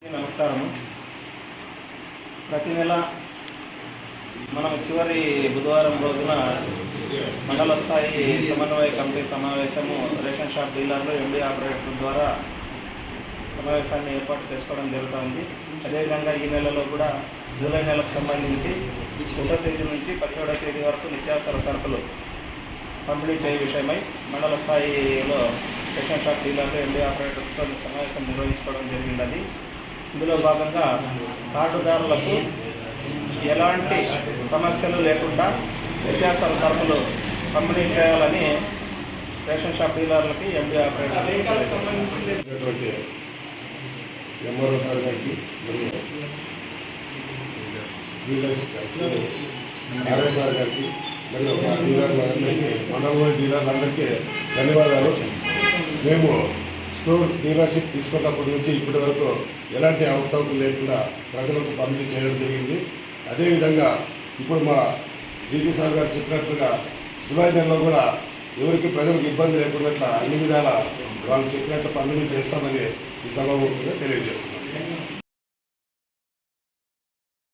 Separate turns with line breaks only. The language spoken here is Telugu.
నమస్కారం. ప్రతి నెల మనం చివరి బుధవారం రోజున మండల స్థాయి సమన్వయ కమిటీ సమావేశము రేషన్ షాప్ డీలర్లు ఎండి ఆపరేటర్ ద్వారా సమావేశాన్ని ఏర్పాటు చేసుకోవడం జరుగుతుంది. అదేవిధంగా ఈ నెలలో కూడా జూలై నెలకు సంబంధించి 1వ తేదీ నుంచి 17వ తేదీ వరకు నిత్యావసర సరుకులు పంపిణీ చేయ విషయమై మండల స్థాయిలో రేషన్ షాప్ డీలర్లు ఎండి ఆపరేటర్తో సమావేశం నిర్వహించుకోవడం జరిగినది. ఇందులో భాగంగా కార్డుదారులకు ఎలాంటి సమస్యలు లేకుండా నిత్యావసర సరుకులు పంపిణీ చేయాలని రేషన్ షాప్ డీలర్లకి ఎండి ఆపరేటర్లకి
ఎంఆర్ఓ సార్ గారికి మరియు ఆర్ఓ సార్ గారికి మరియు మా డీలర్లందరికీ మండలంలోని డీలర్లందరికీ ధన్యవాదాలు. మేము స్టోర్ డీలర్షిప్ తీసుకున్నప్పటి నుంచి ఇప్పటి వరకు ఎలాంటి అవకతవకలు లేకుండా ప్రజలకు పంపిణీ చేయడం జరిగింది. అదేవిధంగా ఇప్పుడు మా డీటీ సార్ గారు చెప్పినట్లుగా జూలై నెలలో కూడా ఎవరికి ప్రజలకు ఇబ్బంది లేకుండా అన్ని విధాలా వాళ్ళు చెప్పినట్టు పంపిణీ చేస్తామని ఈ సభాముఖంగా తెలియజేస్తున్నాం.